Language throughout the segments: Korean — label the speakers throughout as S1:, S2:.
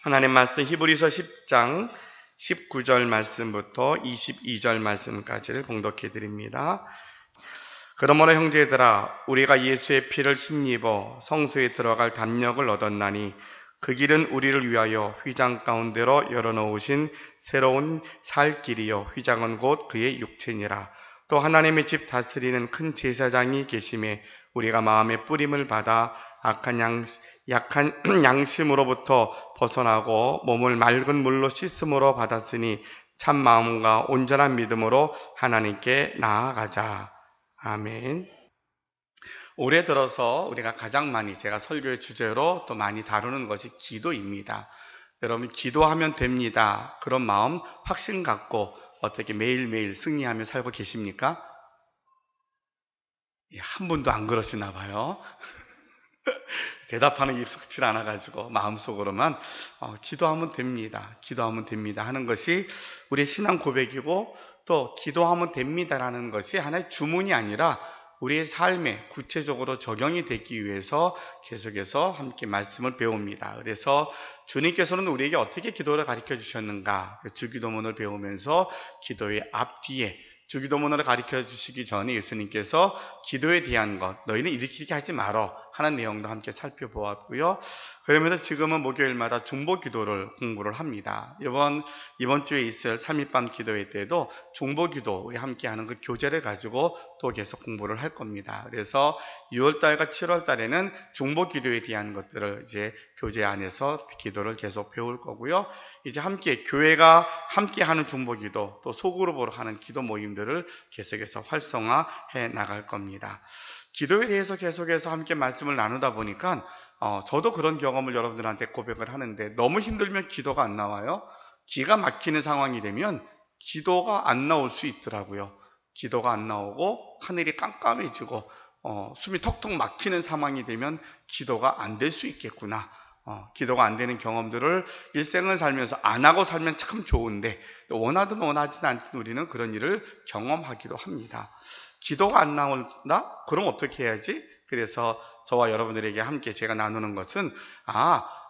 S1: 하나님 말씀 히브리서 10장 19절 말씀부터 22절 말씀까지를 봉독해 드립니다. 그러므로 형제들아 우리가 예수의 피를 힘입어 성소에 들어갈 담력을 얻었나니 그 길은 우리를 위하여 휘장 가운데로 열어놓으신 새로운 살 길이요 휘장은 곧 그의 육체니라. 또 하나님의 집 다스리는 큰 제사장이 계심에 우리가 마음의 뿌림을 받아 약한 양심으로부터 벗어나고 몸을 맑은 물로 씻음으로 받았으니 참 마음과 온전한 믿음으로 하나님께 나아가자. 아멘. 올해 들어서 우리가 가장 많이 제가 설교의 주제로 또 많이 다루는 것이 기도입니다. 여러분 기도하면 됩니다. 그런 마음 확신 갖고 어떻게 매일매일 승리하며 살고 계십니까? 한 분도 안 그러시나 봐요. 대답하는 게 익숙치 않아가지고 마음속으로만 기도하면 됩니다. 기도하면 됩니다 하는 것이 우리의 신앙 고백이고 또 기도하면 됩니다라는 것이 하나의 주문이 아니라 우리의 삶에 구체적으로 적용이 되기 위해서 계속해서 함께 말씀을 배웁니다. 그래서 주님께서는 우리에게 어떻게 기도를 가르쳐 주셨는가, 주기도문을 배우면서 기도의 앞뒤에 주기도문을 가르쳐 주시기 전에 예수님께서 기도에 대한 것, 너희는 일으키게 하지 말어 하는 내용도 함께 살펴보았고요. 그러면서 지금은 목요일마다 중보기도를 공부를 합니다. 이번 주에 있을 3일밤 기도회 때도 중보기도 우리 함께 하는 그 교재를 가지고 또 계속 공부를 할 겁니다. 그래서 6월달과 7월달에는 중보기도에 대한 것들을 이제 교재 안에서 기도를 계속 배울 거고요. 이제 함께 교회가 함께 하는 중보기도 또 소그룹으로 하는 기도 모임들을 계속해서 활성화해 나갈 겁니다. 기도에 대해서 계속해서 함께 말씀을 나누다 보니까 저도 그런 경험을 여러분들한테 고백을 하는데 너무 힘들면 기도가 안 나와요. 기가 막히는 상황이 되면 기도가 안 나올 수 있더라고요. 기도가 안 나오고 하늘이 깜깜해지고 숨이 턱턱 막히는 상황이 되면 기도가 안 될 수 있겠구나. 기도가 안 되는 경험들을 일생을 살면서 안 하고 살면 참 좋은데 원하든 원하지는 않든 우리는 그런 일을 경험하기도 합니다. 기도가 안 나온다? 그럼 어떻게 해야지? 그래서 저와 여러분들에게 함께 제가 나누는 것은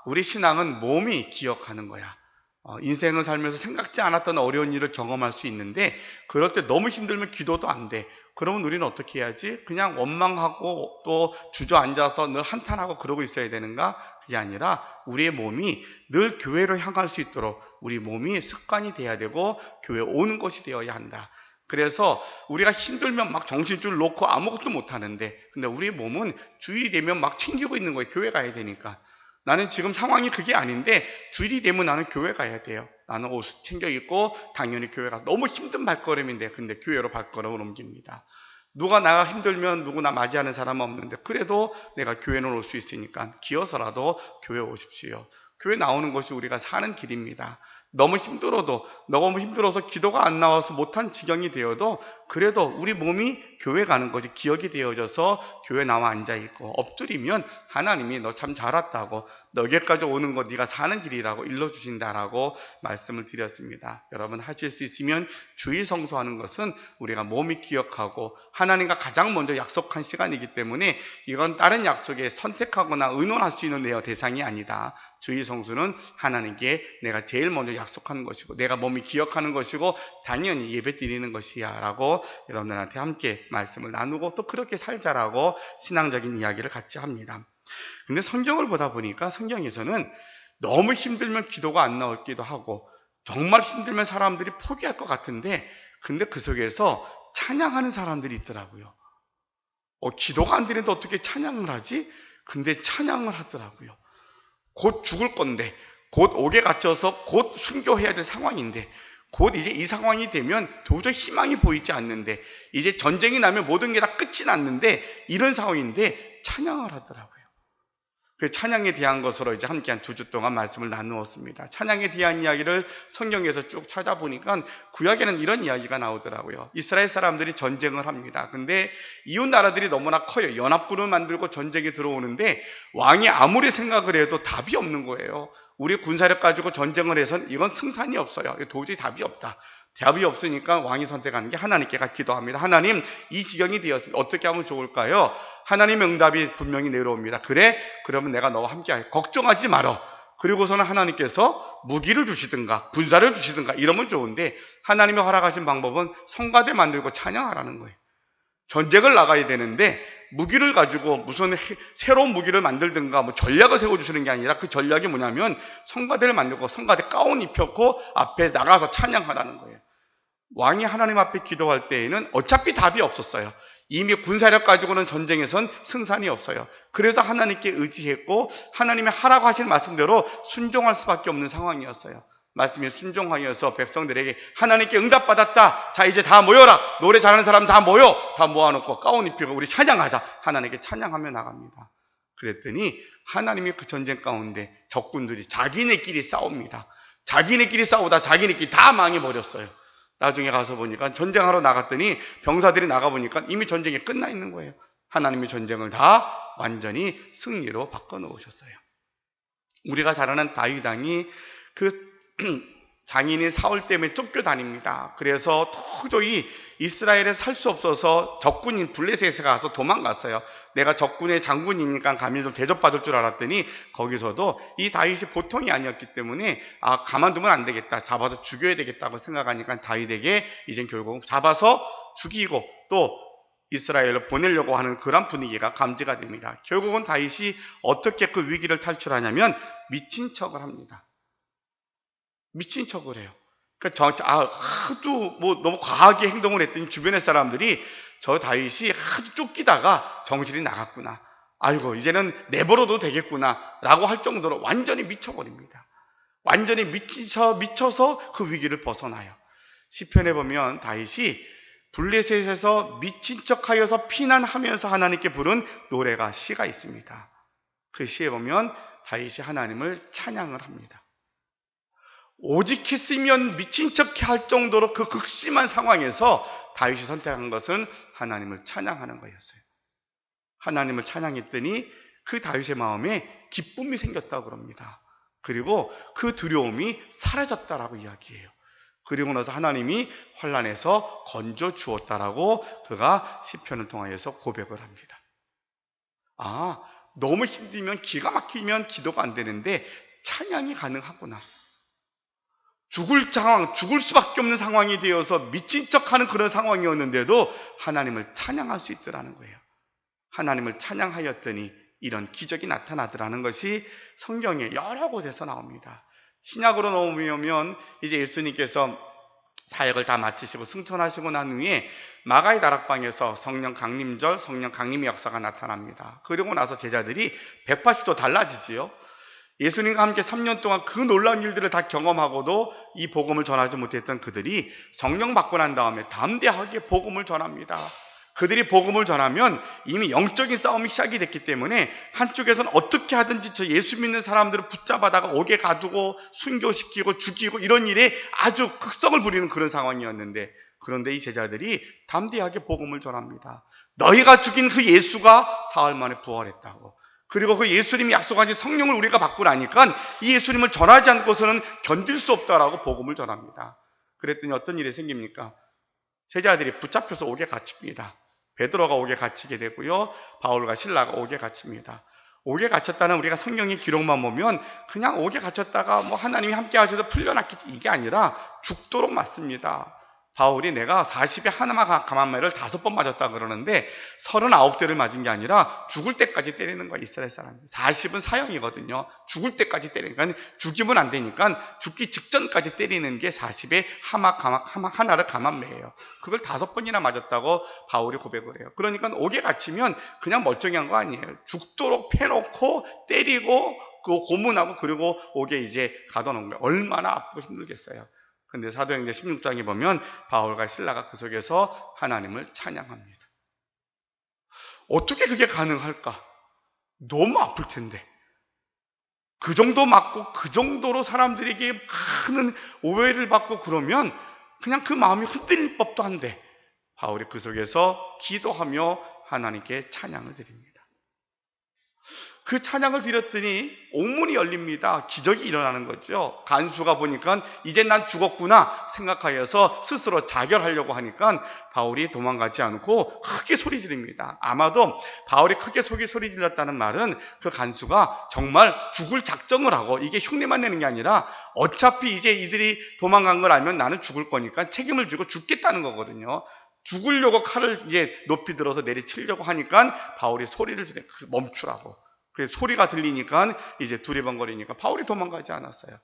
S1: 우리 신앙은 몸이 기억하는 거야. 인생을 살면서 생각지 않았던 어려운 일을 경험할 수 있는데 그럴 때 너무 힘들면 기도도 안 돼. 그러면 우리는 어떻게 해야지? 그냥 원망하고 또 주저앉아서 늘 한탄하고 그러고 있어야 되는가? 그게 아니라 우리의 몸이 늘 교회로 향할 수 있도록 우리 몸이 습관이 돼야 되고 교회에 오는 것이 되어야 한다. 그래서 우리가 힘들면 막 정신줄 놓고 아무것도 못하는데 근데 우리의 몸은 주일이 되면 막 챙기고 있는 거예요. 교회 가야 되니까. 나는 지금 상황이 그게 아닌데 주일이 되면 나는 교회 가야 돼요. 나는 옷 챙겨 입고 당연히 교회 가서 너무 힘든 발걸음인데 근데 교회로 발걸음을 옮깁니다. 누가 나가 힘들면 누구나 맞이하는 사람은 없는데 그래도 내가 교회는 올 수 있으니까 기어서라도 교회 오십시오. 교회 나오는 것이 우리가 사는 길입니다. 너무 힘들어서 기도가 안 나와서 못한 지경이 되어도 그래도 우리 몸이 교회 가는 것이 기억이 되어져서 교회 나와 앉아있고 엎드리면 하나님이 너 참 잘 왔다고 너에게까지 오는 거 네가 사는 길이라고 일러주신다라고 말씀을 드렸습니다. 여러분 하실 수 있으면 주일 성수하는 것은 우리가 몸이 기억하고 하나님과 가장 먼저 약속한 시간이기 때문에 이건 다른 약속에 선택하거나 의논할 수 있는 대상이 아니다. 주일 성수는 하나님께 내가 제일 먼저 약속하는 것이고 내가 몸이 기억하는 것이고 당연히 예배 드리는 것이야 라고 여러분들한테 함께 말씀을 나누고 또 그렇게 살자라고 신앙적인 이야기를 같이 합니다. 근데 성경을 보다 보니까 성경에서는 너무 힘들면 기도가 안 나오기도 하고 정말 힘들면 사람들이 포기할 것 같은데 근데 그 속에서 찬양하는 사람들이 있더라고요. 기도가 안 되는데 어떻게 찬양을 하지? 근데 찬양을 하더라고요. 곧 죽을 건데 곧 옥에 갇혀서 곧 순교해야 될 상황인데 곧 이제 이 상황이 되면 도저히 희망이 보이지 않는데 이제 전쟁이 나면 모든 게 다 끝이 났는데 이런 상황인데 찬양을 하더라고요. 그 찬양에 대한 것으로 이제 함께 한 2주 동안 말씀을 나누었습니다. 찬양에 대한 이야기를 성경에서 쭉 찾아보니까 구약에는 이런 이야기가 나오더라고요. 이스라엘 사람들이 전쟁을 합니다. 근데 이웃 나라들이 너무나 커요. 연합군을 만들고 전쟁에 들어오는데 왕이 아무리 생각을 해도 답이 없는 거예요. 우리 군사력 가지고 전쟁을 해서는 이건 승산이 없어요. 도저히 답이 없다. 답이 없으니까 왕이 선택하는 게 하나님께 기도합니다. 하나님, 이 지경이 되었습니다. 어떻게 하면 좋을까요? 하나님의 응답이 분명히 내려옵니다. 그래? 그러면 내가 너와 함께 할 걱정하지 말어. 그리고서는 하나님께서 무기를 주시든가 군사를 주시든가 이러면 좋은데 하나님이 허락하신 방법은 성가대 만들고 찬양하라는 거예요. 전쟁을 나가야 되는데 무기를 가지고 무슨 새로운 무기를 만들든가 뭐 전략을 세워주시는 게 아니라 그 전략이 뭐냐면 성가대를 만들고 성가대 가운 입혔고 앞에 나가서 찬양하라는 거예요. 왕이 하나님 앞에 기도할 때에는 어차피 답이 없었어요. 이미 군사력 가지고는 전쟁에선 승산이 없어요. 그래서 하나님께 의지했고 하나님이 하라고 하신 말씀대로 순종할 수밖에 없는 상황이었어요. 말씀이 순종하여서 백성들에게 하나님께 응답받았다. 자, 이제 다 모여라. 노래 잘하는 사람 다 모여. 다 모아놓고 가운 입히고 우리 찬양하자. 하나님께 찬양하며 나갑니다. 그랬더니 하나님이 그 전쟁 가운데 적군들이 자기네끼리 싸웁니다. 자기네끼리 싸우다 자기네끼리 다 망해버렸어요. 나중에 가서 보니까 전쟁하러 나갔더니 병사들이 나가보니까 이미 전쟁이 끝나 있는 거예요. 하나님이 전쟁을 다 완전히 승리로 바꿔놓으셨어요. 우리가 잘 아는 다윗 왕이 그 장인인 사울 때문에 쫓겨다닙니다. 그래서 도저히 이스라엘에 살 수 없어서 적군인 블레셋에 가서 도망갔어요. 내가 적군의 장군이니까 가면 좀 대접받을 줄 알았더니 거기서도 이 다윗이 보통이 아니었기 때문에 가만두면 안 되겠다. 잡아서 죽여야 되겠다고 생각하니까 다윗에게 이젠 결국 잡아서 죽이고 또 이스라엘로 보내려고 하는 그런 분위기가 감지가 됩니다. 결국은 다윗이 어떻게 그 위기를 탈출하냐면 미친 척을 합니다. 미친 척을 해요. 그러니까 하도 뭐 너무 과하게 행동을 했더니 주변의 사람들이 저 다윗이 하도 쫓기다가 정신이 나갔구나. 아이고 이제는 내버려도 되겠구나 라고 할 정도로 완전히 미쳐버립니다. 완전히 미쳐서 그 위기를 벗어나요. 시편에 보면 다윗이 블레셋에서 미친 척하여서 피난하면서 하나님께 부른 노래가 시가 있습니다. 그 시에 보면 다윗이 하나님을 찬양을 합니다. 오직 했으면 미친 척 할 정도로 그 극심한 상황에서 다윗이 선택한 것은 하나님을 찬양하는 거였어요. 하나님을 찬양했더니 그 다윗의 마음에 기쁨이 생겼다고 그럽니다. 그리고 그 두려움이 사라졌다라고 이야기해요. 그리고 나서 하나님이 환난에서 건져 주었다라고 그가 시편을 통하여서 고백을 합니다. 너무 힘들면 기가 막히면 기도가 안 되는데 찬양이 가능하구나. 죽을 수밖에 없는 상황이 되어서 미친 척하는 그런 상황이었는데도 하나님을 찬양할 수 있더라는 거예요. 하나님을 찬양하였더니 이런 기적이 나타나더라는 것이 성경에 여러 곳에서 나옵니다. 신약으로 넘어오면 이제 예수님께서 사역을 다 마치시고 승천하시고 난 후에 마가의 다락방에서 성령 강림절, 성령 강림의 역사가 나타납니다. 그리고 나서 제자들이 180도 달라지지요. 예수님과 함께 3년 동안 그 놀라운 일들을 다 경험하고도 이 복음을 전하지 못했던 그들이 성령 받고 난 다음에 담대하게 복음을 전합니다. 그들이 복음을 전하면 이미 영적인 싸움이 시작이 됐기 때문에 한쪽에서는 어떻게 하든지 저 예수 믿는 사람들을 붙잡아다가 옥에 가두고 순교시키고 죽이고 이런 일에 아주 극성을 부리는 그런 상황이었는데, 그런데 이 제자들이 담대하게 복음을 전합니다. 너희가 죽인 그 예수가 사흘 만에 부활했다고. 그리고 그 예수님이 약속하신 성령을 우리가 받고 나니까 이 예수님을 전하지 않고서는 견딜 수 없다라고 복음을 전합니다. 그랬더니 어떤 일이 생깁니까? 제자들이 붙잡혀서 옥에 갇힙니다. 베드로가 옥에 갇히게 되고요. 바울과 실라가 옥에 갇힙니다. 옥에 갇혔다는 우리가 성경의 기록만 보면 그냥 옥에 갇혔다가 뭐 하나님이 함께 하셔서 풀려났겠지 이게 아니라 죽도록 맞습니다. 바울이 내가 40에 하나만 가만매를 5번 맞았다 그러는데 39대를 맞은 게 아니라 죽을 때까지 때리는 거야, 이스라엘 사람. 40은 사형이거든요. 죽을 때까지 때리니까 죽이면 안 되니까 죽기 직전까지 때리는 게 40에 하나를 가만매예요. 그걸 5번이나 맞았다고 바울이 고백을 해요. 그러니까 옥에 갇히면 그냥 멀쩡한 거 아니에요. 죽도록 패놓고 때리고 그 고문하고 그리고 옥에 이제 가둬놓은 거예요. 얼마나 아프고 힘들겠어요. 근데 사도행전 16장에 보면 바울과 실라가 그 속에서 하나님을 찬양합니다. 어떻게 그게 가능할까? 너무 아플 텐데. 그 정도 맞고 그 정도로 사람들에게 많은 오해를 받고 그러면 그냥 그 마음이 흔들릴 법도 한데 바울이 그 속에서 기도하며 하나님께 찬양을 드립니다. 그 찬양을 드렸더니 옥문이 열립니다. 기적이 일어나는 거죠. 간수가 보니까 이제 난 죽었구나 생각하여서 스스로 자결하려고 하니까 바울이 도망가지 않고 크게 소리 지릅니다. 아마도 바울이 크게 소리 질렀다는 말은 그 간수가 정말 죽을 작정을 하고, 이게 흉내만 내는 게 아니라 어차피 이제 이들이 도망간 걸 알면 나는 죽을 거니까 책임을 지고 죽겠다는 거거든요. 죽으려고 칼을 이제 높이 들어서 내리치려고 하니까 바울이 소리를 지르, 멈추라고. 그 소리가 들리니까 이제 두리번거리니까 바울이 도망가지 않았어요.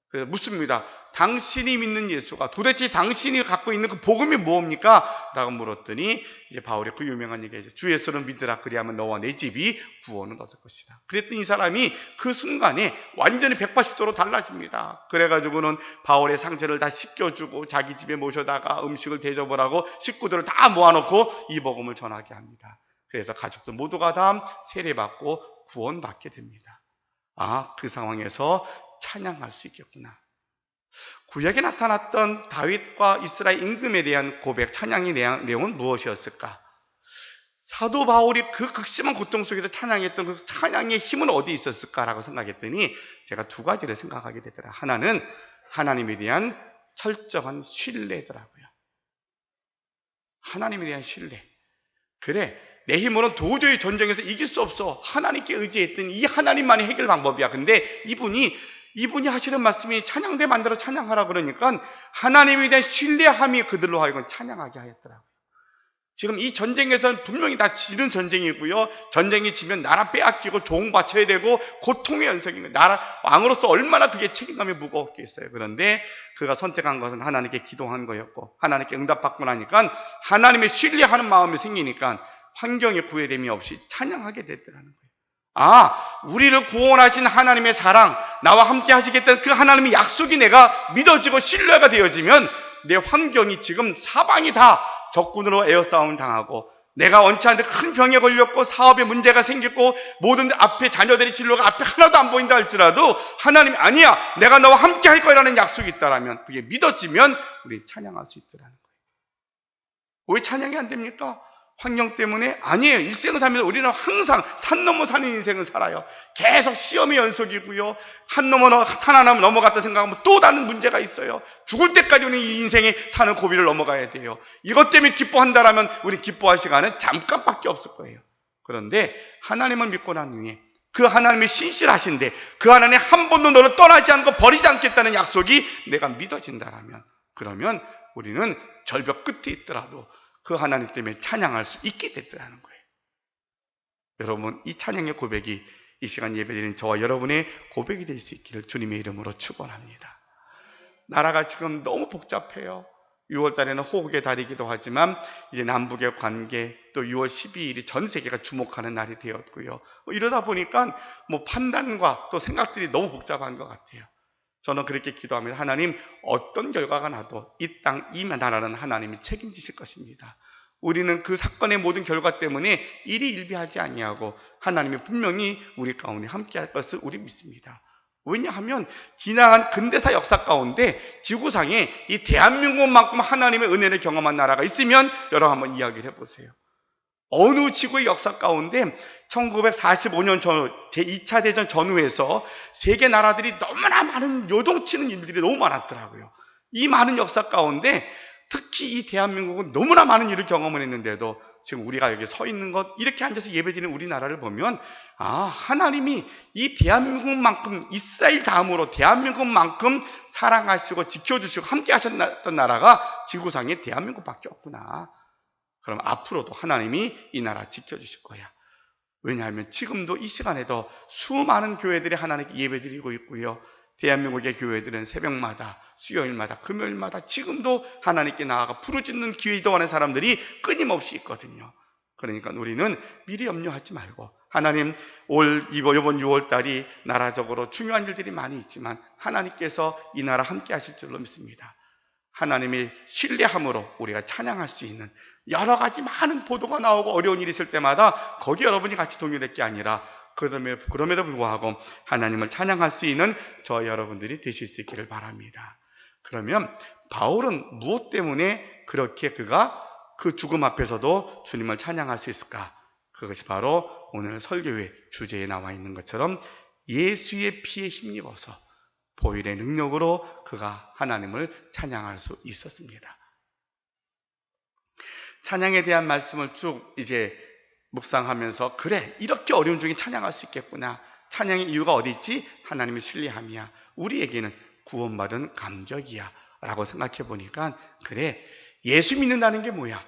S1: 그래서 묻습니다. 당신이 믿는 예수가 도대체 당신이 갖고 있는 그 복음이 뭡니까? 라고 물었더니 이제 바울이 그 유명한 얘기죠. 주 예수를 믿으라, 그리하면 너와 내 집이 구원을 얻을 것이다. 그랬더니 이 사람이 그 순간에 완전히 180도로 달라집니다. 그래가지고는 바울의 상처를 다 씻겨주고 자기 집에 모셔다가 음식을 대접을 하고 식구들을 다 모아놓고 이 복음을 전하게 합니다. 그래서 가족들 모두가 다 세례받고 구원받게 됩니다. 아, 그 상황에서 찬양할 수 있겠구나. 구약에 나타났던 다윗과 이스라엘 임금에 대한 고백, 찬양의 내용은 무엇이었을까? 사도 바울이 그 극심한 고통 속에서 찬양했던 그 찬양의 힘은 어디에 있었을까라고 생각했더니 제가 두 가지를 생각하게 되더라. 하나는 하나님에 대한 철저한 신뢰더라고요. 하나님에 대한 신뢰. 그래, 내 힘으로는 도저히 전쟁에서 이길 수 없어. 하나님께 의지했더니 이 하나님만이 해결 방법이야. 근데 이분이 하시는 말씀이 찬양대 만들어 찬양하라 그러니까 하나님에 대한 신뢰함이 그들로 하여금 찬양하게 하였더라고요. 지금 이 전쟁에서는 분명히 다 지는 전쟁이고요. 전쟁이 지면 나라 빼앗기고 종 바쳐야 되고 고통의 연속인 거예요. 나라 왕으로서 얼마나 그게 책임감이 무거웠겠어요. 그런데 그가 선택한 것은 하나님께 기도한 거였고, 하나님께 응답받고 나니까 하나님의 신뢰하는 마음이 생기니까 환경에 구애됨이 없이 찬양하게 됐더라는 거예요. 아, 우리를 구원하신 하나님의 사랑, 나와 함께 하시겠다는 그 하나님의 약속이 내가 믿어지고 신뢰가 되어지면 내 환경이 지금 사방이 다 적군으로 에어싸움을 당하고, 내가 원치 않는데 큰 병에 걸렸고 사업에 문제가 생겼고 모든 앞에 자녀들이 진로가 앞에 하나도 안 보인다 할지라도 하나님이 아니야, 내가 너와 함께 할 거라는 약속이 있다라면, 그게 믿어지면 우리 찬양할 수 있더라는 거예요. 왜 찬양이 안 됩니까? 환경 때문에? 아니에요. 일생을 살면서 우리는 항상 산 넘어 사는 인생을 살아요. 계속 시험의 연속이고요. 산 하나 넘어갔다 생각하면 또 다른 문제가 있어요. 죽을 때까지 우리는 이 인생에 사는 고비를 넘어가야 돼요. 이것 때문에 기뻐한다라면 우리 기뻐할 시간은 잠깐밖에 없을 거예요. 그런데 하나님을 믿고 난 후에 그 하나님이 신실하신데 그 하나님 한 번도 너를 떠나지 않고 버리지 않겠다는 약속이 내가 믿어진다라면, 그러면 우리는 절벽 끝에 있더라도 그 하나님 때문에 찬양할 수 있게 됐다는 거예요. 여러분, 이 찬양의 고백이 이 시간 예배드리는 저와 여러분의 고백이 될 수 있기를 주님의 이름으로 축원합니다. 나라가 지금 너무 복잡해요. 6월 달에는 호국의 달이기도 하지만 이제 남북의 관계, 또 6월 12일이 전 세계가 주목하는 날이 되었고요. 이러다 보니까 판단과 또 생각들이 너무 복잡한 것 같아요. 저는 그렇게 기도합니다. 하나님, 어떤 결과가 나도 이 땅, 이 나라는 하나님이 책임지실 것입니다. 우리는 그 사건의 모든 결과 때문에 일희일비하지 아니하고 하나님이 분명히 우리 가운데 함께할 것을 우리 믿습니다. 왜냐하면 지나간 근대사 역사 가운데 지구상에 이 대한민국만큼 하나님의 은혜를 경험한 나라가 있으면 여러분 한번 이야기를 해보세요. 어느 지구의 역사 가운데 1945년 전 제2차 대전 전후에서 세계 나라들이 너무나 많은 요동치는 일들이 너무 많았더라고요. 이 많은 역사 가운데 특히 이 대한민국은 너무나 많은 일을 경험을 했는데도 지금 우리가 여기 서 있는 것, 이렇게 앉아서 예배드리는 우리나라를 보면, 아, 하나님이 이 대한민국만큼, 이스라엘 다음으로 대한민국만큼 사랑하시고 지켜주시고 함께 하셨던 나라가 지구상에 대한민국밖에 없구나. 그럼 앞으로도 하나님이 이 나라 지켜주실 거야. 왜냐하면 지금도 이 시간에도 수많은 교회들이 하나님께 예배드리고 있고요. 대한민국의 교회들은 새벽마다, 수요일마다, 금요일마다 지금도 하나님께 나아가 부르짖는 기도하는 사람들이 끊임없이 있거든요. 그러니까 우리는 미리 염려하지 말고, 하나님, 이번 6월달이 나라적으로 중요한 일들이 많이 있지만 하나님께서 이 나라 함께 하실 줄로 믿습니다. 하나님의 신뢰함으로 우리가 찬양할 수 있는 여러 가지 많은 보도가 나오고 어려운 일이 있을 때마다 거기 여러분이 같이 동요될 게 아니라 그럼에도 불구하고 하나님을 찬양할 수 있는 저 여러분들이 되실 수 있기를 바랍니다. 그러면 바울은 무엇 때문에 그렇게 그가 그 죽음 앞에서도 주님을 찬양할 수 있을까? 그것이 바로 오늘 설교의 주제에 나와 있는 것처럼 예수의 피에 힘입어서 보혈의 능력으로 그가 하나님을 찬양할 수 있었습니다. 찬양에 대한 말씀을 쭉 이제 묵상하면서 그래, 이렇게 어려운 중에 찬양할 수 있겠구나. 찬양의 이유가 어디 있지? 하나님의 신뢰함이야. 우리에게는 구원받은 감격이야 라고 생각해 보니까 그래, 예수 믿는다는 게 뭐야?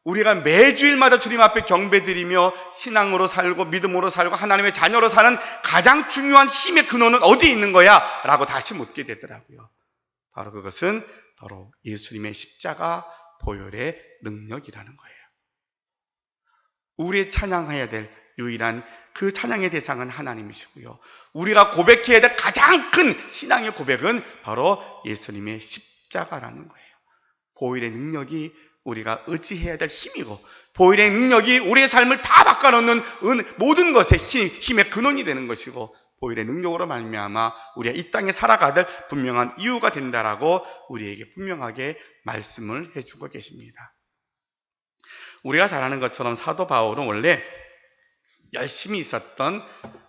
S1: 우리가 매주일마다 주님 앞에 경배드리며 신앙으로 살고 믿음으로 살고 하나님의 자녀로 사는 가장 중요한 힘의 근원은 어디에 있는 거야? 라고 다시 묻게 되더라고요. 바로 그것은 바로 예수님의 십자가 보혈의 능력이라는 거예요. 우리의 찬양해야 될 유일한 그 찬양의 대상은 하나님이시고요. 우리가 고백해야 될 가장 큰 신앙의 고백은 바로 예수님의 십자가라는 거예요. 보혈의 능력이 우리가 의지해야 될 힘이고 보혈의 능력이 우리의 삶을 다 바꿔놓는 모든 것의 힘의 근원이 되는 것이고 보혈의 능력으로 말미암아 우리가 이 땅에 살아가들 분명한 이유가 된다라고 우리에게 분명하게 말씀을 해주고 계십니다. 우리가 잘 아는 것처럼 사도 바울은 원래 열심히 있었던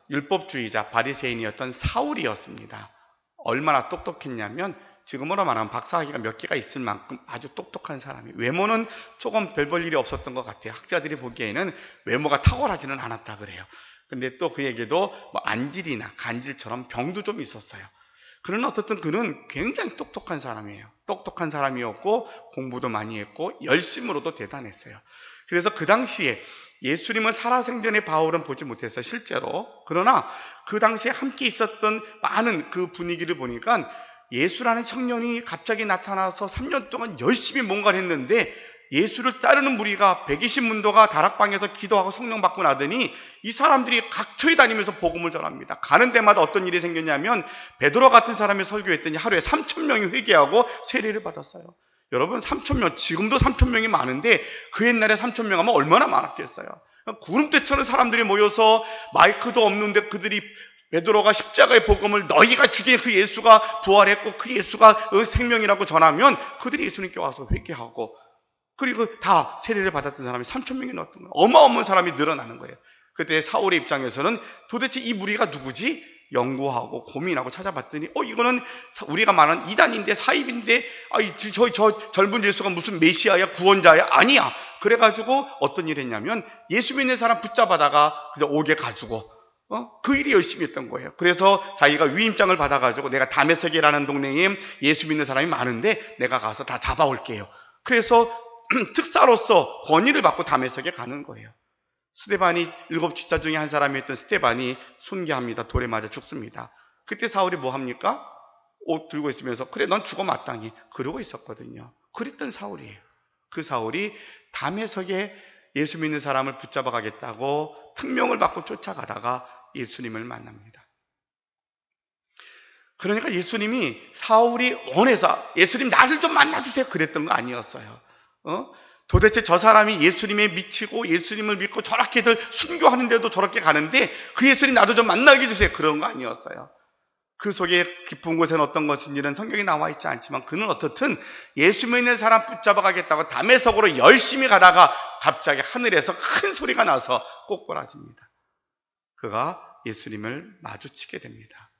S1: 율법주의자 바리새인이었던 사울이었습니다. 얼마나 똑똑했냐면 지금으로 말하면 박사학위가 몇 개가 있을 만큼 아주 똑똑한 사람이, 외모는 조금 별 볼 일이 없었던 것 같아요. 학자들이 보기에는 외모가 탁월하지는 않았다 그래요. 근데 또 그에게도 뭐 안질이나 간질처럼 병도 좀 있었어요. 그러나 어떻든 그는 굉장히 똑똑한 사람이에요. 똑똑한 사람이었고 공부도 많이 했고 열심으로도 대단했어요. 그래서 그 당시에 예수님을 살아생전에 바울은 보지 못했어요, 실제로. 그러나 그 당시에 함께 있었던 많은 그 분위기를 보니까 예수라는 청년이 갑자기 나타나서 3년 동안 열심히 뭔가를 했는데 예수를 따르는 무리가 120문도가 다락방에서 기도하고 성령 받고 나더니 이 사람들이 각처에 다니면서 복음을 전합니다. 가는 데마다 어떤 일이 생겼냐면 베드로 같은 사람이 설교했더니 하루에 3,000명이 회개하고 세례를 받았어요. 여러분, 3,000명, 지금도 3,000명이 많은데 그 옛날에 3,000명 하면 얼마나 많았겠어요. 구름대처럼 사람들이 모여서 마이크도 없는데 그들이 베드로가 십자가의 복음을 너희가 죽인 그 예수가 부활했고 그 예수가 생명이라고 전하면 그들이 예수님께 와서 회개하고 그리고 다 세례를 받았던 사람이 3,000명이 넘었던 거예요. 어마어마한 사람이 늘어나는 거예요. 그때 사울의 입장에서는 도대체 이 무리가 누구지? 연구하고 고민하고 찾아봤더니 이거는 우리가 말하는 이단인데 사입인데 저 젊은 예수가 무슨 메시아야 구원자야? 아니야. 그래가지고 어떤 일을 했냐면 예수 믿는 사람 붙잡아다가 그저 옥에 가지고 그 일이 열심히 했던 거예요. 그래서 자기가 위임장을 받아가지고 내가 다메섹이라는 동네에 예수 믿는 사람이 많은데 내가 가서 다 잡아올게요. 그래서 특사로서 권위를 받고 다메섹에 가는 거예요. 스데반이 7집사 중에 한 사람이었던 스데반이 순교합니다. 돌에 맞아 죽습니다. 그때 사울이 뭐 합니까? 옷 들고 있으면서 그래 넌 죽어 마땅히 그러고 있었거든요. 그랬던 사울이에요. 그 사울이 다메섹에 예수 믿는 사람을 붙잡아 가겠다고 특명을 받고 쫓아가다가 예수님을 만납니다. 그러니까 예수님이 사울이 원해서 예수님 나를 좀 만나주세요 그랬던 거 아니었어요. 도대체 저 사람이 예수님에 미치고 예수님을 믿고 저렇게들 순교하는데도 저렇게 가는데 그 예수님 나도 좀 만나게 해주세요 그런 거 아니었어요. 그 속에 깊은 곳에는 어떤 것인지는 성경에 나와 있지 않지만 그는 어떻든 예수 믿는 사람 붙잡아 가겠다고 다메섹으로 열심히 가다가 갑자기 하늘에서 큰 소리가 나서 꼬꾸라집니다. 그가 예수님을 마주치게 됩니다.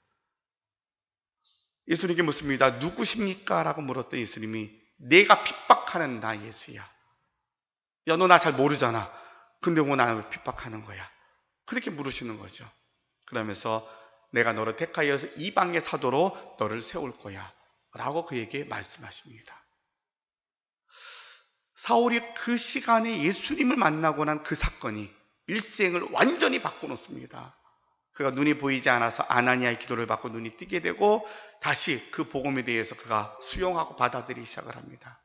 S1: 예수님께 묻습니다. 누구십니까? 라고 물었던 예수님이 내가 핍박하는 나 예수야. 야, 너 나 잘 모르잖아. 근데 뭐 나를 핍박하는 거야. 그렇게 물으시는 거죠. 그러면서 내가 너를 택하여서 이방의 사도로 너를 세울 거야 라고 그에게 말씀하십니다. 사울이 그 시간에 예수님을 만나고 난 그 사건이 일생을 완전히 바꿔놓습니다. 그가 눈이 보이지 않아서 아나니아의 기도를 받고 눈이 뜨게 되고 다시 그 복음에 대해서 그가 수용하고 받아들이기 시작을 합니다.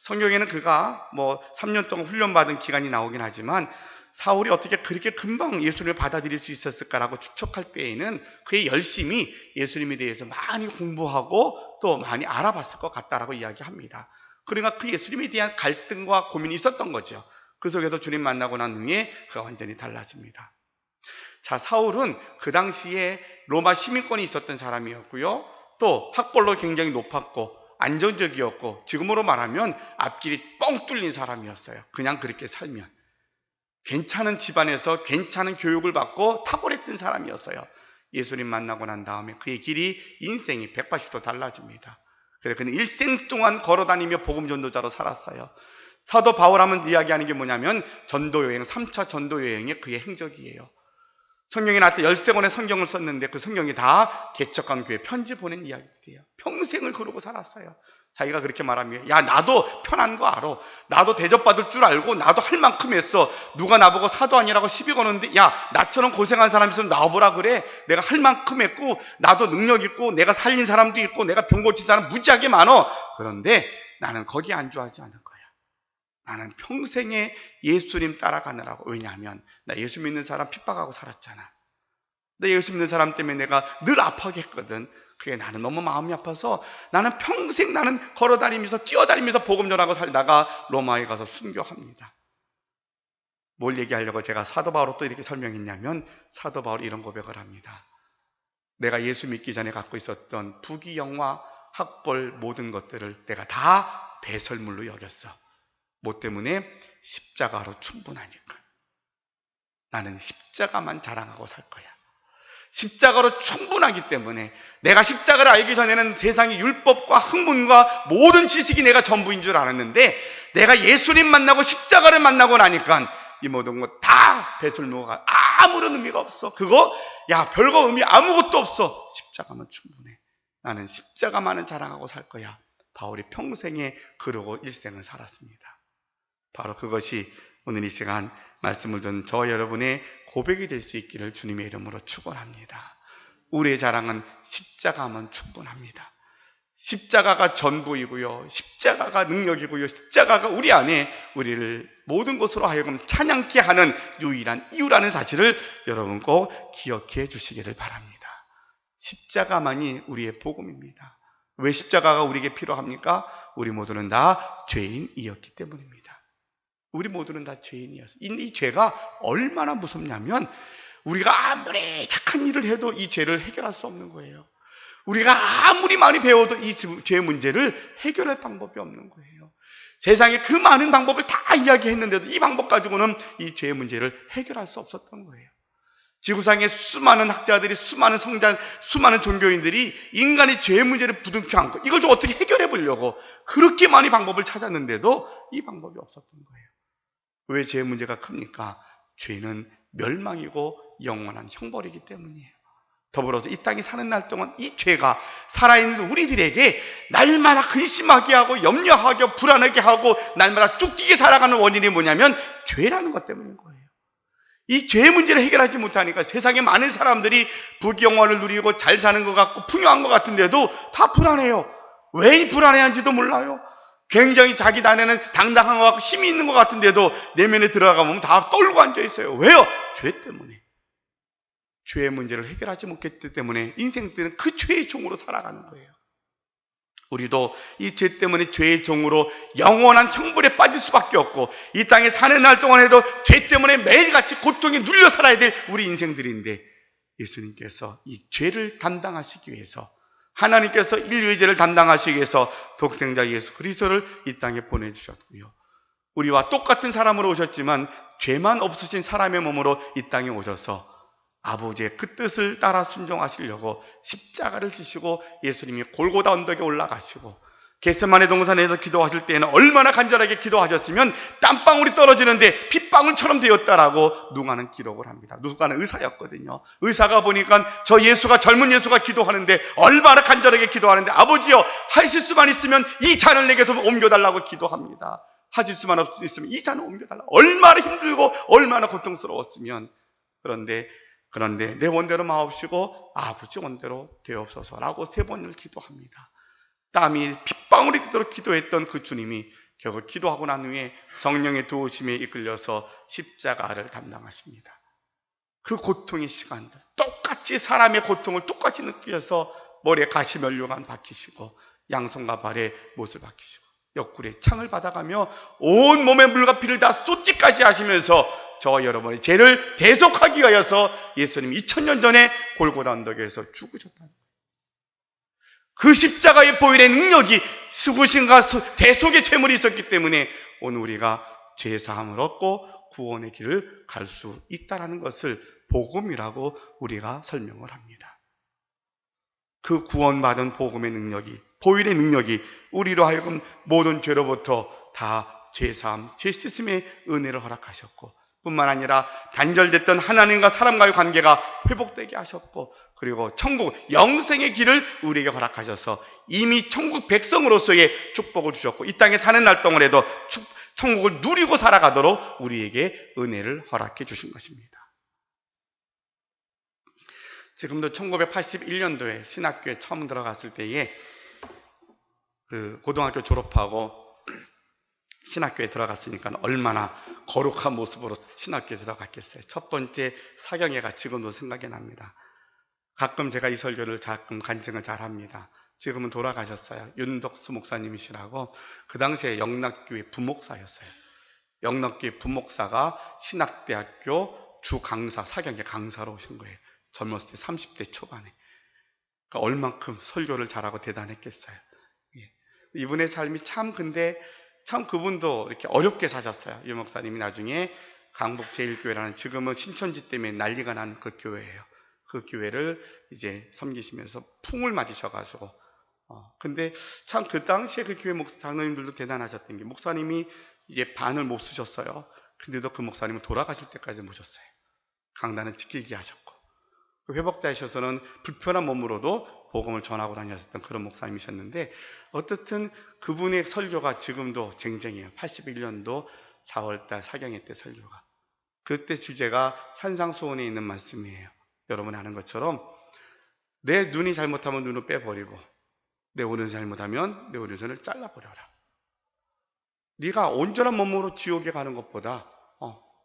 S1: 성경에는 그가 3년 동안 훈련받은 기간이 나오긴 하지만 사울이 어떻게 그렇게 금방 예수님을 받아들일 수 있었을까라고 추측할 때에는 그의 열심히 예수님에 대해서 많이 공부하고 또 많이 알아봤을 것 같다라고 이야기합니다. 그러니까 그 예수님에 대한 갈등과 고민이 있었던 거죠. 그 속에서 주님 만나고 난 후에 그가 완전히 달라집니다. 자, 사울은 그 당시에 로마 시민권이 있었던 사람이었고요. 또 학벌로 굉장히 높았고 안정적이었고 지금으로 말하면 앞길이 뻥 뚫린 사람이었어요. 그냥 그렇게 살면. 괜찮은 집안에서 괜찮은 교육을 받고 탁월했던 사람이었어요. 예수님 만나고 난 다음에 그의 길이, 인생이 180도 달라집니다. 그래서 그는 일생 동안 걸어다니며 복음 전도자로 살았어요. 사도 바울하면 이야기하는 게 뭐냐면 전도여행, 3차 전도여행의 그의 행적이에요. 성경에 나한테 13권의 성경을 썼는데 그 성경이 다 개척한 교회 편지 보낸 이야기들이에요. 평생을 그러고 살았어요. 자기가 그렇게 말합니다. 야, 나도 편한 거 알아. 나도 대접받을 줄 알고 나도 할 만큼 했어. 누가 나보고 사도 아니라고 시비 거는데 야, 나처럼 고생한 사람 있으면 나와보라 그래. 내가 할 만큼 했고 나도 능력 있고 내가 살린 사람도 있고 내가 병 고친 사람 무지하게 많어. 그런데 나는 거기에 안주하지 않은 거야. 나는 평생에 예수님 따라가느라고. 왜냐하면 나 예수 믿는 사람 핍박하고 살았잖아. 나 예수 믿는 사람 때문에 내가 늘 아파했거든. 그게 나는 너무 마음이 아파서 나는 평생 나는 걸어다니면서 뛰어다니면서 복음 전하고 살다가 로마에 가서 순교합니다. 뭘 얘기하려고 제가 사도 바울을 또 이렇게 설명했냐면 사도 바울이 이런 고백을 합니다. 내가 예수 믿기 전에 갖고 있었던 부귀 영화 학벌 모든 것들을 내가 다 배설물로 여겼어. 뭐 때문에? 십자가로 충분하니까. 나는 십자가만 자랑하고 살 거야. 십자가로 충분하기 때문에 내가 십자가를 알기 전에는 세상의 율법과 학문과 모든 지식이 내가 전부인 줄 알았는데 내가 예수님 만나고 십자가를 만나고 나니까 이 모든 것 다 배설물가 아무런 의미가 없어. 그거 야 별거 의미 아무것도 없어. 십자가만 충분해. 나는 십자가만은 자랑하고 살 거야. 바울이 평생에 그러고 일생을 살았습니다. 바로 그것이 오늘 이 시간 말씀을 듣는 저 여러분의 고백이 될 수 있기를 주님의 이름으로 축원합니다. 우리의 자랑은 십자가만 충분합니다. 십자가가 전부이고요. 십자가가 능력이고요. 십자가가 우리 안에 우리를 모든 것으로 하여금 찬양케 하는 유일한 이유라는 사실을 여러분 꼭 기억해 주시기를 바랍니다. 십자가만이 우리의 복음입니다. 왜 십자가가 우리에게 필요합니까? 우리 모두는 다 죄인이었기 때문입니다. 우리 모두는 다 죄인이었어요. 이 죄가 얼마나 무섭냐면 우리가 아무리 착한 일을 해도 이 죄를 해결할 수 없는 거예요. 우리가 아무리 많이 배워도 이 죄 문제를 해결할 방법이 없는 거예요. 세상에 그 많은 방법을 다 이야기했는데도 이 방법 가지고는 이 죄 문제를 해결할 수 없었던 거예요. 지구상의 수많은 학자들이, 수많은 성자, 수많은 종교인들이 인간의 죄 문제를 부둥켜 안고 이걸 좀 어떻게 해결해 보려고 그렇게 많이 방법을 찾았는데도 이 방법이 없었던 거예요. 왜 죄 문제가 큽니까? 죄는 멸망이고 영원한 형벌이기 때문이에요. 더불어서 이 땅에 사는 날 동안 이 죄가 살아있는 우리들에게 날마다 근심하게 하고 염려하게 하고 불안하게 하고 날마다 쫓기게 살아가는 원인이 뭐냐면 죄라는 것 때문인 거예요. 이 죄 문제를 해결하지 못하니까 세상에 많은 사람들이 부귀영화를 누리고 잘 사는 것 같고 풍요한 것 같은데도 다 불안해요. 왜 불안해한지도 몰라요. 굉장히 자기 단에는 당당한 것 같고 힘이 있는 것 같은데도 내면에 들어가 보면 다 떨고 앉아 있어요. 왜요? 죄 때문에. 죄의 문제를 해결하지 못했기 때문에 인생 때는 그 죄의 종으로 살아가는 거예요. 우리도 이 죄 때문에 죄의 종으로 영원한 형벌에 빠질 수밖에 없고 이 땅에 사는 날 동안에도 죄 때문에 매일같이 고통에 눌려 살아야 될 우리 인생들인데 예수님께서 이 죄를 담당하시기 위해서 하나님께서 인류의 죄를 담당하시기 위해서 독생자 예수 그리스도를 이 땅에 보내주셨고요. 우리와 똑같은 사람으로 오셨지만 죄만 없으신 사람의 몸으로 이 땅에 오셔서 아버지의 그 뜻을 따라 순종하시려고 십자가를 지시고 예수님이 골고다 언덕에 올라가시고 겟세마네 동산에서 기도하실 때에는 얼마나 간절하게 기도하셨으면 땀방울이 떨어지는데 핏방울처럼 되었다라고 누가는 기록을 합니다. 누가는 의사였거든요. 의사가 보니까 저 예수가 젊은 예수가 기도하는데 얼마나 간절하게 기도하는데 아버지여 하실 수만 있으면 이 잔을 내게서 옮겨달라고 기도합니다. 하실 수만 있으면 이 잔을 옮겨달라. 얼마나 힘들고 얼마나 고통스러웠으면 그런데 내 원대로 마옵시고 아버지 원대로 되옵소서라고 3번을 기도합니다. 땀이 핏방울이 되도록 기도했던 그 주님이 결국 기도하고 난 후에 성령의 도우심에 이끌려서 십자가를 담당하십니다. 그 고통의 시간들 똑같이 사람의 고통을 똑같이 느끼셔서 머리에 가시면류관 박히시고 양손과 발에 못을 박히시고 옆구리에 창을 받아가며 온 몸에 물과 피를 다 쏟지까지 하시면서 저와 여러분의 죄를 대속하기 위하여서 예수님이 2000년 전에 골고다 언덕에서 죽으셨다는 거예요. 그 십자가의 보혈의 능력이 수구신과 대속의 퇴물이 있었기 때문에 오늘 우리가 죄 사함을 얻고 구원의 길을 갈 수 있다는 것을 복음이라고 우리가 설명을 합니다. 그 구원받은 복음의 능력이, 보혈의 능력이 우리로 하여금 모든 죄로부터 다 죄사함, 죄 씻음의 은혜를 허락하셨고, 뿐만 아니라 단절됐던 하나님과 사람과의 관계가 회복되게 하셨고, 그리고 천국 영생의 길을 우리에게 허락하셔서 이미 천국 백성으로서의 축복을 주셨고, 이 땅에 사는 날 동안에도 천국을 누리고 살아가도록 우리에게 은혜를 허락해 주신 것입니다. 지금도 1981년도에 신학교에 처음 들어갔을 때에 고등학교 졸업하고 신학교에 들어갔으니까 얼마나 거룩한 모습으로 신학교에 들어갔겠어요. 첫 번째 사경회가 지금도 생각이 납니다. 가끔 제가 이 설교를 가끔 간증을 잘 합니다. 지금은 돌아가셨어요. 윤덕수 목사님이시라고, 그 당시에 영락교회 부목사였어요. 영락교회 부목사가 신학대학교 주 강사, 사경회 강사로 오신 거예요. 젊었을 때 30대 초반에. 그러니까 얼만큼 설교를 잘하고 대단했겠어요. 이분의 삶이 근데 그분도 이렇게 어렵게 사셨어요. 유 목사님이 나중에 강북제일교회라는, 지금은 신천지 때문에 난리가 난 그 교회예요. 그 교회를 이제 섬기시면서 풍을 맞으셔가지고, 근데 그 당시에 그 교회 장로님들도 대단하셨던 게, 목사님이 이제 반을 못 쓰셨어요. 근데도 그 목사님은 돌아가실 때까지 모셨어요. 강단을 지키게 하셨고, 회복되셔서는 불편한 몸으로도 복음을 전하고 다녔던 그런 목사님이셨는데, 어떻든 그분의 설교가 지금도 쟁쟁해요. 81년도 4월달 사경회 때 설교가. 그때 주제가 산상수훈에 있는 말씀이에요. 여러분이 아는 것처럼 내 눈이 잘못하면 눈을 빼버리고, 내 오른손이 잘못하면 내 오른손을 잘라버려라. 네가 온전한 몸으로 지옥에 가는 것보다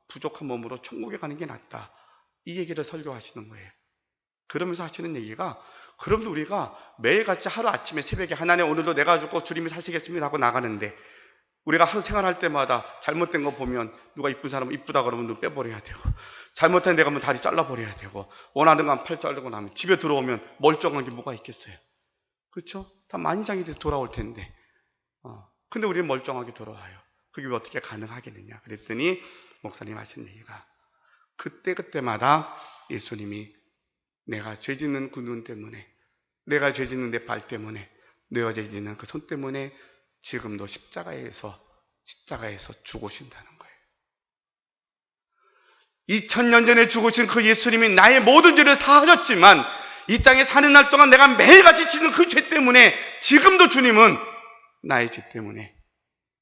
S1: 부족한 몸으로 천국에 가는 게 낫다. 이 얘기를 설교하시는 거예요. 그러면서 하시는 얘기가, 그럼도 우리가 매일같이 하루 아침에 새벽에 하나님 오늘도 내가 죽고 주님이 사시겠습니다 하고 나가는데, 우리가 하루 생활할 때마다 잘못된 거 보면 누가 이쁜 사람은 이쁘다 그러면 눈 빼버려야 되고, 잘못한 데가 면 다리 잘라버려야 되고, 원하는 건 팔 자르고 나면 집에 들어오면 멀쩡한 게 뭐가 있겠어요. 그렇죠? 다 만장이 돼서 돌아올 텐데, 근데 우리는 멀쩡하게 돌아와요. 그게 왜 어떻게 가능하겠느냐 그랬더니 목사님 하신 얘기가, 그때마다 예수님이 내가 죄 짓는 그 눈 때문에, 내가 죄 짓는 내 발 때문에, 내가 죄 짓는 그 손 때문에 지금도 십자가에서 죽으신다는 거예요. 2000년 전에 죽으신 그 예수님이 나의 모든 죄를 사하셨지만, 이 땅에 사는 날 동안 내가 매일같이 짓는 그 죄 때문에 지금도 주님은 나의 죄 때문에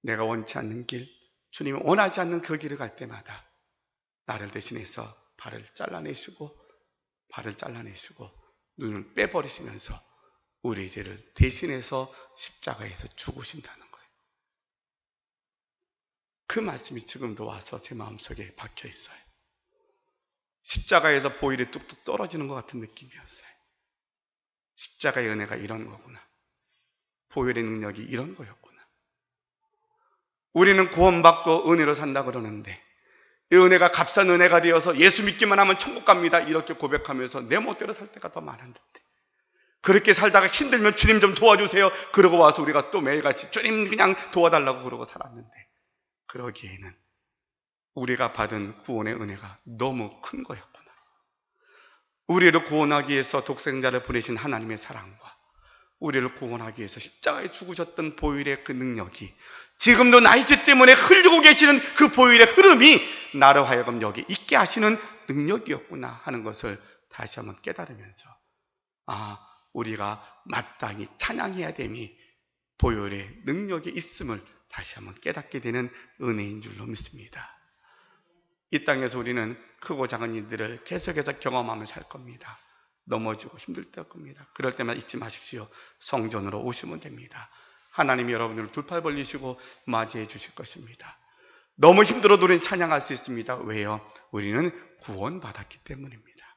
S1: 내가 원치 않는 길, 주님이 원하지 않는 그 길을 갈 때마다 나를 대신해서 발을 잘라내시고 눈을 빼버리시면서 우리의 죄를 대신해서 십자가에서 죽으신다는 거예요. 그 말씀이 지금도 와서 제 마음속에 박혀 있어요. 십자가에서 보혈이 뚝뚝 떨어지는 것 같은 느낌이었어요. 십자가의 은혜가 이런 거구나. 보혈의 능력이 이런 거였구나. 우리는 구원받고 은혜로 산다 그러는데, 이 은혜가 값싼 은혜가 되어서 예수 믿기만 하면 천국 갑니다 이렇게 고백하면서 내 멋대로 살 때가 더 많았는데, 그렇게 살다가 힘들면 주님 좀 도와주세요 그러고 와서 우리가 또 매일같이 주님 그냥 도와달라고 그러고 살았는데, 그러기에는 우리가 받은 구원의 은혜가 너무 큰 거였구나. 우리를 구원하기 위해서 독생자를 보내신 하나님의 사랑과 우리를 구원하기 위해서 십자가에 죽으셨던 보혈의 그 능력이 지금도 나의 죄 때문에 흘리고 계시는 그 보혈의 흐름이 나를 하여금 여기 있게 하시는 능력이었구나 하는 것을 다시 한번 깨달으면서, 우리가 마땅히 찬양해야 됨이 보혈의 능력이 있음을 다시 한번 깨닫게 되는 은혜인 줄로 믿습니다. 이 땅에서 우리는 크고 작은 일들을 계속해서 경험하며 살 겁니다. 넘어지고 힘들 때일 겁니다. 그럴 때만 잊지 마십시오. 성전으로 오시면 됩니다. 하나님이 여러분들을 두 팔 벌리시고 맞이해 주실 것입니다. 너무 힘들어도 우리는 찬양할 수 있습니다. 왜요? 우리는 구원받았기 때문입니다.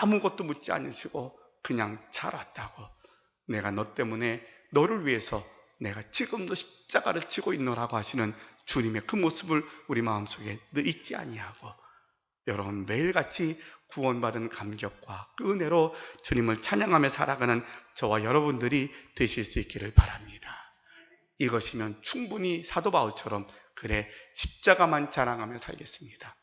S1: 아무것도 묻지 않으시고 그냥 잘 왔다고, 내가 너 때문에 너를 위해서 내가 지금도 십자가를 지고 있노라고 하시는 주님의 그 모습을 우리 마음속에 늘 잊지 아니하고, 여러분 매일같이 구원받은 감격과 그 은혜로 주님을 찬양하며 살아가는 저와 여러분들이 되실 수 있기를 바랍니다. 이것이면 충분히 사도 바울처럼 그래, 십자가만 자랑하며 살겠습니다.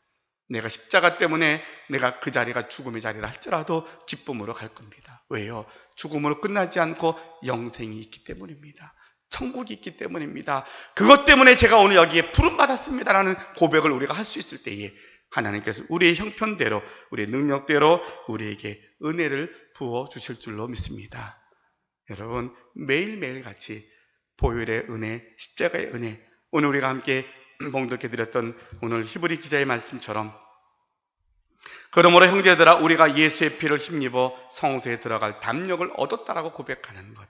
S1: 내가 십자가 때문에 내가 그 자리가 죽음의 자리라 할지라도 기쁨으로 갈 겁니다. 왜요? 죽음으로 끝나지 않고 영생이 있기 때문입니다. 천국이 있기 때문입니다. 그것 때문에 제가 오늘 여기에 부름받았습니다라는 고백을 우리가 할 수 있을 때에 하나님께서 우리의 형편대로, 우리의 능력대로 우리에게 은혜를 부어주실 줄로 믿습니다. 여러분, 매일매일 같이 보혈의 은혜, 십자가의 은혜, 오늘 우리가 함께 봉독해 드렸던 오늘 히브리 기자의 말씀처럼, 그러므로 형제들아 우리가 예수의 피를 힘입어 성소에 들어갈 담력을 얻었다라고 고백하는 것,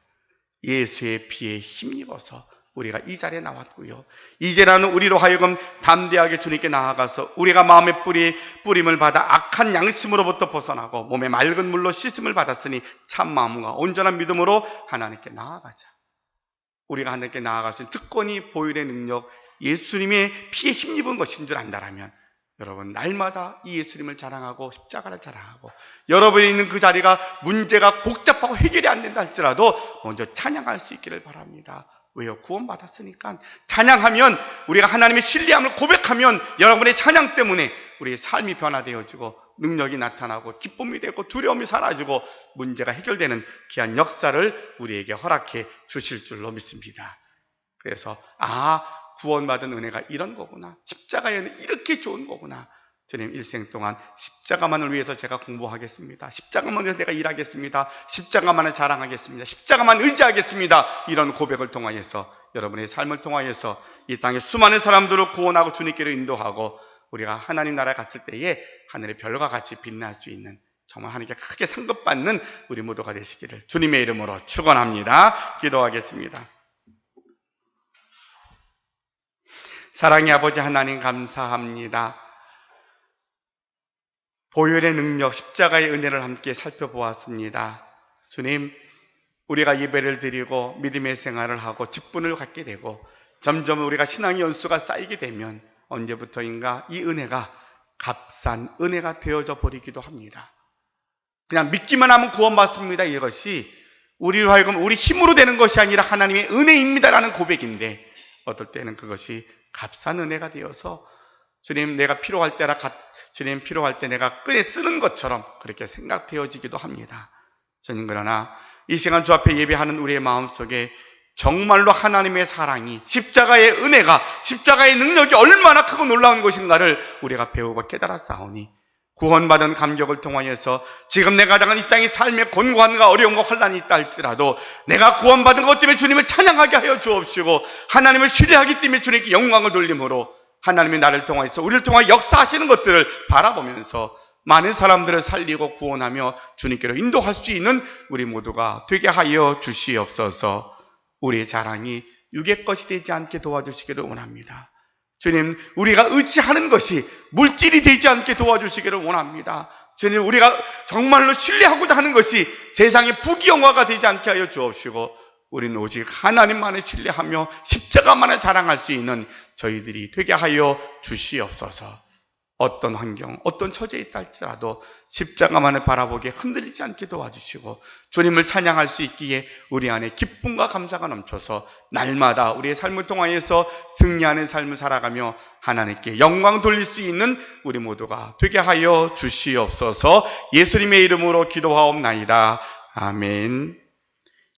S1: 예수의 피에 힘입어서 우리가 이 자리에 나왔고요, 이제라는 우리로 하여금 담대하게 주님께 나아가서 우리가 마음의 뿌림을 받아 악한 양심으로부터 벗어나고 몸에 맑은 물로 씻음을 받았으니 참 마음과 온전한 믿음으로 하나님께 나아가자. 우리가 하나님께 나아갈 수 있는 특권이 보혈의 능력, 예수님의 피에 힘입은 것인 줄 안다라면 여러분, 날마다 이 예수님을 자랑하고 십자가를 자랑하고, 여러분이 있는 그 자리가 문제가 복잡하고 해결이 안 된다 할지라도 먼저 찬양할 수 있기를 바랍니다. 왜요? 구원받았으니까. 찬양하면, 우리가 하나님의 신뢰함을 고백하면 여러분의 찬양 때문에 우리의 삶이 변화되어지고 능력이 나타나고 기쁨이 되고 두려움이 사라지고 문제가 해결되는 귀한 역사를 우리에게 허락해 주실 줄로 믿습니다. 그래서 구원받은 은혜가 이런 거구나, 십자가의 은혜 이렇게 좋은 거구나, 주님 일생 동안 십자가만을 위해서 제가 공부하겠습니다, 십자가만 위해서 내가 일하겠습니다, 십자가만을 자랑하겠습니다, 십자가만 의지하겠습니다, 이런 고백을 통하여서 여러분의 삶을 통하여서 이 땅에 수많은 사람들을 구원하고 주님께로 인도하고 우리가 하나님 나라에 갔을 때에 하늘의 별과 같이 빛날 수 있는, 정말 하나님께 크게 상급받는 우리 모두가 되시기를 주님의 이름으로 축원합니다. 기도하겠습니다. 사랑의 아버지 하나님, 감사합니다. 보혈의 능력, 십자가의 은혜를 함께 살펴보았습니다. 주님, 우리가 예배를 드리고 믿음의 생활을 하고 직분을 갖게 되고 점점 우리가 신앙의 연수가 쌓이게 되면 언제부터인가 이 은혜가 값싼 은혜가 되어져 버리기도 합니다. 그냥 믿기만 하면 구원받습니다, 이것이 우리로 하여금 우리 힘으로 되는 것이 아니라 하나님의 은혜입니다라는 고백인데, 어떨 때는 그것이 값싼 은혜가 되어서 주님, 내가 필요할 때라 주님 필요할 때 내가 끈에 쓰는 것처럼 그렇게 생각되어지기도 합니다. 주님, 그러나 이 시간 주 앞에 예배하는 우리의 마음속에 정말로 하나님의 사랑이, 십자가의 은혜가, 십자가의 능력이 얼마나 크고 놀라운 것인가를 우리가 배우고 깨달았사오니 구원받은 감격을 통하여서 지금 내가 당한 이 땅의 삶의 곤고함과 어려움과 환난이 있다 할지라도 내가 구원받은 것 때문에 주님을 찬양하게 하여 주옵시고, 하나님을 신뢰하기 때문에 주님께 영광을 돌림으로 하나님이 나를 통하여서 우리를 통하여 역사하시는 것들을 바라보면서 많은 사람들을 살리고 구원하며 주님께로 인도할 수 있는 우리 모두가 되게 하여 주시옵소서. 우리의 자랑이 육의 것이 되지 않게 도와주시기를 원합니다. 주님, 우리가 의지하는 것이 물질이 되지 않게 도와주시기를 원합니다. 주님, 우리가 정말로 신뢰하고자 하는 것이 세상의 부귀영화가 되지 않게 하여 주옵시고, 우리는 오직 하나님만을 신뢰하며 십자가만을 자랑할 수 있는 저희들이 되게 하여 주시옵소서. 어떤 환경, 어떤 처지에 있다 할지라도 십자가만을 바라보게 흔들리지 않게 도와주시고 주님을 찬양할 수 있기에 우리 안에 기쁨과 감사가 넘쳐서 날마다 우리의 삶을 통하여서 승리하는 삶을 살아가며 하나님께 영광 돌릴 수 있는 우리 모두가 되게 하여 주시옵소서. 예수님의 이름으로 기도하옵나이다. 아멘.